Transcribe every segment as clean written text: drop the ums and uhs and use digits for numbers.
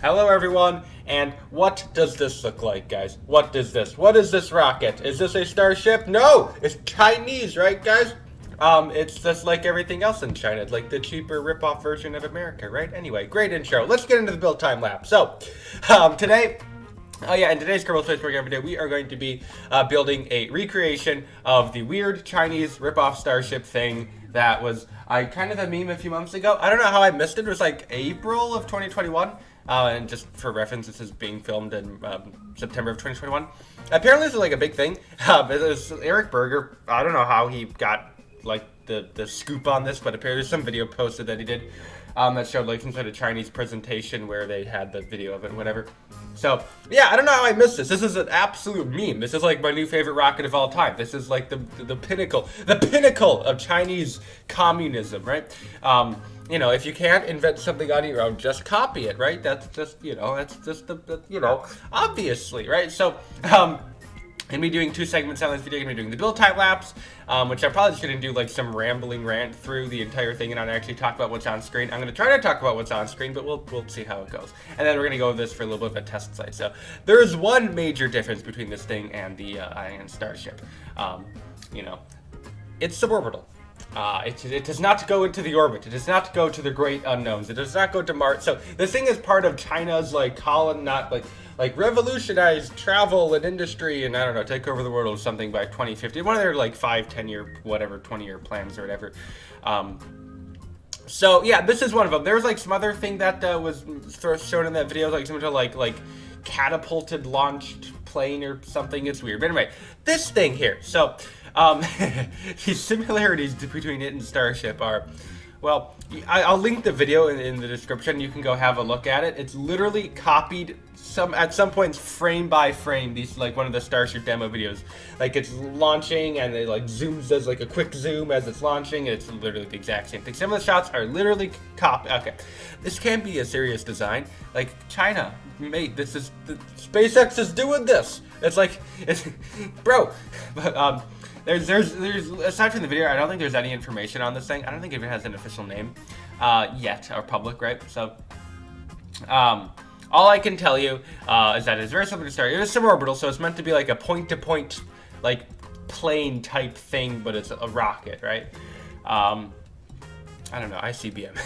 Hello everyone, and what does this look like, guys? What is this? What is this rocket? Is this a Starship? No! It's Chinese, right, guys? It's just like everything else in China, like the cheaper rip-off version of America, right? Anyway, great intro. Let's get into the build time lapse. So, today... Oh yeah, in today's Kerbal Space Program video, we are going to be building a recreation of the weird Chinese rip-off Starship thing that was kind of a meme a few months ago. I don't know how I missed it. It was like April of 2021. And just for reference, this is being filmed in September of 2021. Apparently, this is like a big thing. It was Eric Berger. I don't know how he got like the scoop on this, but apparently there's some video posted that he did that showed like some sort of Chinese presentation where they had the video of it and whatever. So yeah, I don't know how I missed this. This is an absolute meme. This is like my new favorite rocket of all time. This is like the pinnacle of Chinese communism, right? You know, if you can't invent something on your own, just copy it, right? That's just, that's just obviously, right? So, I'm going to be doing 2 segments on this video. I'm going to be doing the build time lapse, which I probably shouldn't do like some rambling rant through the entire thing and not actually talk about what's on screen. I'm going to try to talk about what's on screen, but we'll see how it goes. And then we're going to go over this for a little bit of a test site. So there is one major difference between this thing and the Ion Starship. It's suborbital. It does not go into the orbit. It does not go to the great unknowns. It does not go to Mars. So this thing is part of China's like revolutionize travel and industry and I don't know, take over the world or something by 2050. One of their like 5-10 year, whatever, 20-year plans or whatever. So yeah, this is one of them. There's like some other thing that was first shown in that video, like some like catapulted launched plane or something. It's weird. But anyway, this thing here. So the similarities between it and Starship are, well, I'll link the video in the description. You can go have a look at it. It's literally copied at some points frame by frame. These like one of the Starship demo videos. Like it's launching and it like zooms, does like a quick zoom as it's launching. It's literally the exact same thing. Some of the shots are literally copied. Okay, this can't be a serious design. Like China, mate, this is SpaceX is doing this. It's like bro, but There's aside from the video, I don't think there's any information on this thing. I don't think it even has an official name yet, or public, right? So, all I can tell you is that it's very simple to start. It is suborbital, so it's meant to be like a point-to-point, like plane type thing, but it's a rocket, right? I don't know, ICBM.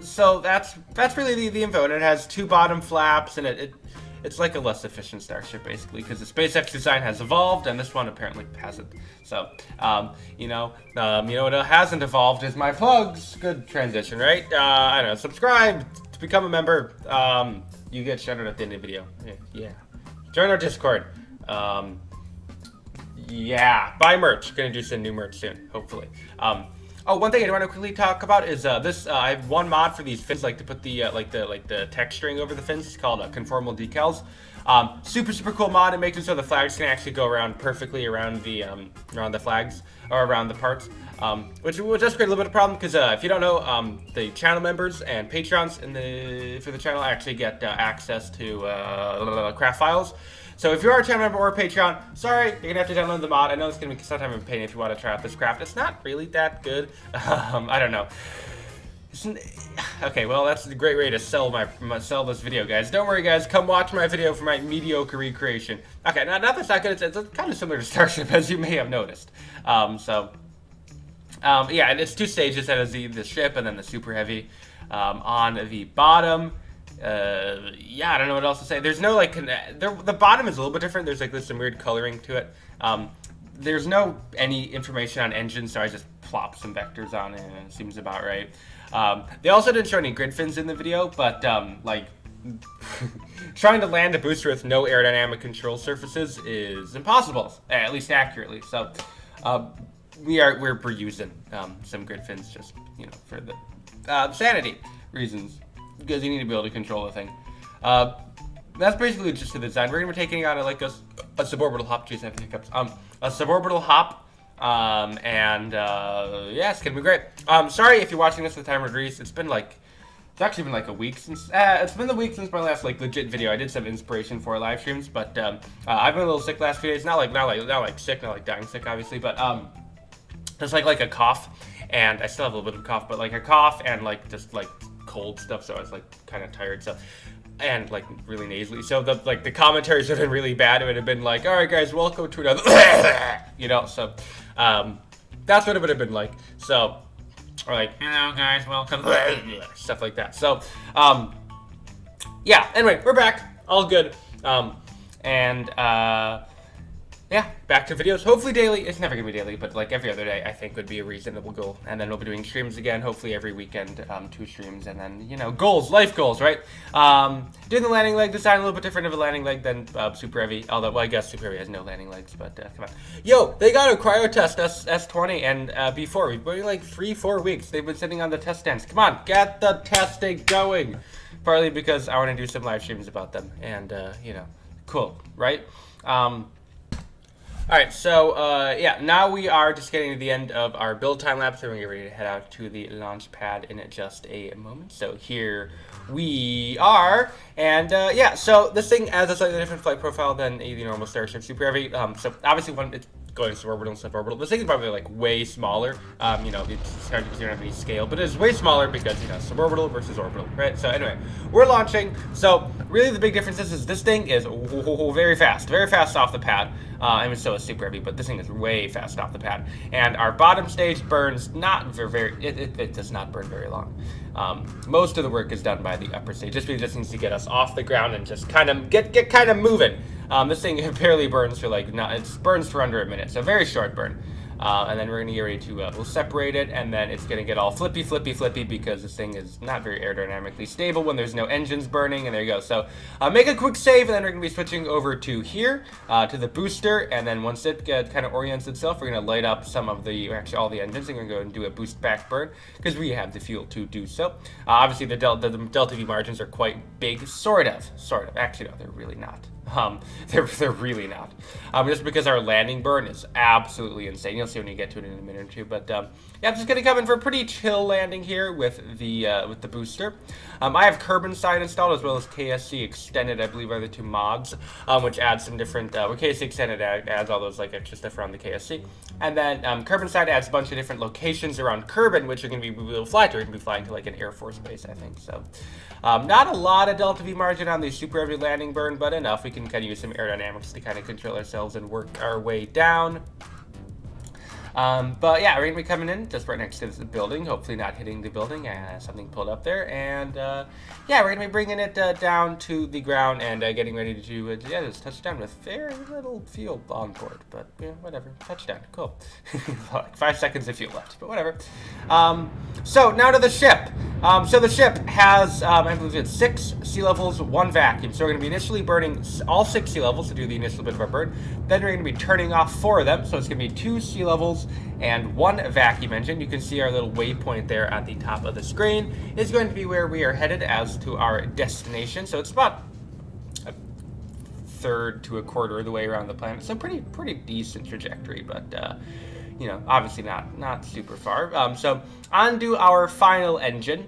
So that's really the info, and it has 2 bottom flaps, and it's like a less efficient Starship, basically, because the SpaceX design has evolved, and this one apparently hasn't. So, what hasn't evolved is my plugs. Good transition, right? I don't know. Subscribe to become a member. You get shout out at the end of the video. Yeah. Join our Discord. Yeah. Buy merch. Gonna do some new merch soon, hopefully. Oh, one thing I want to quickly talk about is this. I have one mod for these fins, like to put the the texturing over the fins. It's called Conformal Decals. Super cool mod. It makes it so the flags can actually go around perfectly around the flags or around the parts. Which will just create a little bit of problem because if you don't know, the channel members and patrons for the channel actually get access to craft files. So if you are a channel member or a Patreon, sorry, you're gonna have to download the mod. I know it's gonna be sometime in pain if you want to try out this craft. It's not really that good. I don't know. Okay, well that's a great way to sell this video, guys. Don't worry, guys. Come watch my video for my mediocre recreation. Okay, now that's not good. It's kind of similar to Starship, as you may have noticed. Yeah, and it's 2 stages. That is the ship and then the super heavy on the bottom. Yeah, I don't know what else to say. There's no like the bottom is a little bit different. There's like some weird coloring to it. There's no any information on engines, so I just plopped some vectors on it, and it seems about right. They also didn't show any grid fins in the video, but like trying to land a booster with no aerodynamic control surfaces is impossible, at least accurately. So we're using some grid fins just for the sanity reasons. Because you need to be able to control the thing. That's basically just the design. We're gonna be taking out a suborbital hop. Jeez, I have hiccups. A suborbital hop. Yeah, it's gonna be great. Sorry if you're watching this at the time of release. It's actually been like a week since. It's been the week since my last like legit video. I did some inspiration for live streams, but I've been a little sick last few days. Not like sick, not like dying sick, obviously, but just like a cough, and I still have a little bit of a cough, but like a cough and like just like cold stuff, so I was like kind of tired. So, and like really nasally. So the commentaries would have been really bad. It would have been like, all right, guys, welcome to another, So, that's what it would have been like. So, or like, hello guys, welcome, stuff like that. So, yeah. Anyway, we're back, all good. Yeah, back to videos. Hopefully daily. It's never gonna be daily, but like every other day, I think would be a reasonable goal. And then we'll be doing streams again. Hopefully every weekend, 2 streams, and then goals, life goals, right? Doing the landing leg design a little bit different of a landing leg than Super Heavy. Although, well, I guess Super Heavy has no landing legs, but come on. Yo, they got a cryo test S20 and B4. We've been like 3-4 weeks. They've been sitting on the test stands. Come on, get the testing going. Partly because I want to do some live streams about them, and cool, right? Alright, so, yeah, now we are just getting to the end of our build time lapse, so we're going to get ready to head out to the launch pad in just a moment. So here we are, and, yeah, so this thing has a slightly different flight profile than the normal Starship Super Heavy. So obviously when it's going suborbital and suborbital, this thing is probably like way smaller. It's hard because you don't have any scale, but it's way smaller because suborbital versus orbital, right? So anyway, we're launching. So really the big difference is this thing is very fast off the pad. I mean, so is Super Heavy, but this thing is way fast off the pad. And our bottom stage burns not it does not burn very long. Most of the work is done by the upper stage, just because it just needs to get us off the ground and just kind of get kind of moving. This thing barely burns for it burns for under a minute, so very short burn. And then we're gonna get ready to we'll separate it, and then it's gonna get all flippy because this thing is not very aerodynamically stable when there's no engines burning. And there you go. So make a quick save, and then we're gonna be switching over to here to the booster, and then once it kind of orients itself, we're gonna light up all the engines. And we're gonna go and do a boost back burn because we have the fuel to do so. Obviously the delta V margins are quite big, sort of. Actually, no, they're really not. They're really not. Just because our landing burn is absolutely insane. You'll see when you get to it in a minute or two. But yeah, I'm just gonna come in for a pretty chill landing here with the booster. I have curb inside installed as well as KSC extended. I believe are the 2 mods, which adds some different. KSC extended adds all those like extra stuff around the KSC, and then curb inside adds a bunch of different locations around Kerbin, which are gonna be we'll fly to. We're gonna be flying to like an Air Force base, I think. So not a lot of delta V margin on the Super Heavy landing burn, but enough. We can kind of use some aerodynamics to kind of control ourselves and work our way down. But yeah, we're gonna be coming in just right next to this building, hopefully not hitting the building. Something pulled up there, and yeah, we're gonna be bringing it down to the ground and getting ready to just touch down with very little fuel on board. But whatever, touchdown, cool. Like 5 seconds of fuel left, but whatever. So now to the ship. So the ship has, I believe it's 6 sea levels, 1 vacuum. So we're going to be initially burning all 6 sea levels to do the initial bit of our burn. Then we're going to be turning off 4 of them. So it's going to be 2 sea levels and 1 vacuum engine. You can see our little waypoint there at the top of the screen is going to be where we are headed as to our destination. So it's about a third to a quarter of the way around the planet. So pretty decent trajectory, but obviously not super far. So on to our final engine.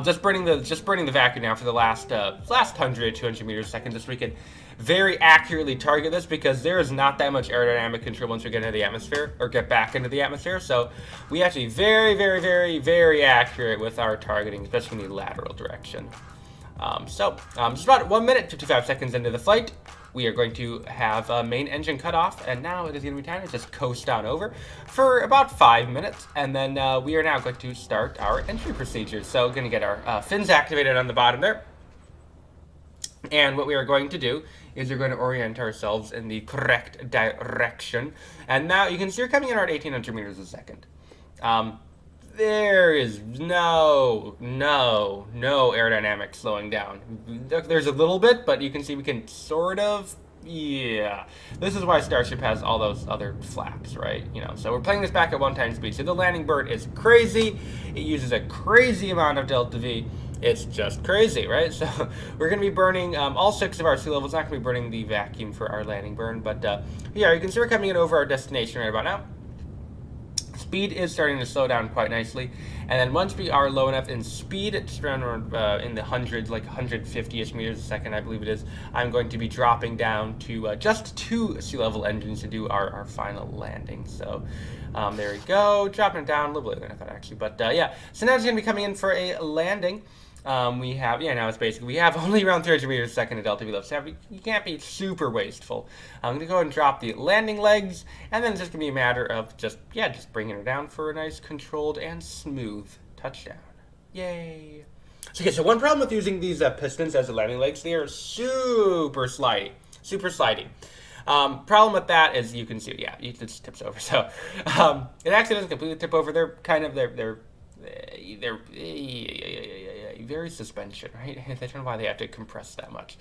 Just burning the vacuum now for the last 100 200 meters a second, just so we can very accurately target this, because there is not that much aerodynamic control once we get into the atmosphere or get back into the atmosphere. So we have to be very accurate with our targeting, especially in the lateral direction. Just about 1 minute 55 seconds into the flight, we are going to have a main engine cut off, and now it is going to be time to just coast on over for about 5 minutes, and then we are now going to start our entry procedures. So going to get our fins activated on the bottom there, and what we are going to do is we're going to orient ourselves in the correct direction, and now you can see we're coming in around 1800 meters a second. There is no aerodynamic slowing down. There's a little bit, but you can see we can sort of, yeah. This is why Starship has all those other flaps, right? So we're playing this back at 1 times speed. So the landing burn is crazy. It uses a crazy amount of delta V. It's just crazy, right? So we're going to be burning all 6 of our sea levels. Not going to be burning the vacuum for our landing burn, but yeah, you can see we're coming in over our destination right about now. Speed is starting to slow down quite nicely, and then once we are low enough in speed, just around in the hundreds, like 150-ish meters a second, I believe it is, I'm going to be dropping down to just 2 sea level engines to do our final landing. So There we go, dropping it down a little bit later than I thought actually, but yeah. So now it's going to be coming in for a landing. We have, now it's basically, we have only around 30 meters a second at LTV level 7. You can't be super wasteful. I'm going to go ahead and drop the landing legs, and then it's just going to be a matter of just bringing her down for a nice controlled and smooth touchdown. Yay. So one problem with using these pistons as the landing legs, they are super slidey. Super slidey. Problem with that is you can see, it just tips over. So it actually doesn't completely tip over. They're kind of, they're very suspension, right? I don't know why they have to compress that much.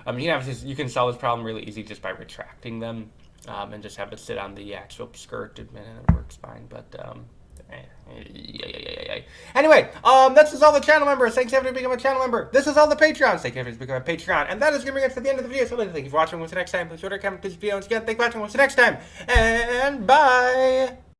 You can solve this problem really easy just by retracting them and just have it sit on the actual skirt, and it works fine. But anyway, this is all the channel members. Thanks everybody for becoming a channel member. This is all the Patreons. Thank you everybody for becoming a Patreon. And that is going to bring us to the end of the video. So thank you for watching. We'll see you next time. Please share, comment, please video. Once again, thank you for watching. We'll see you next time. And bye.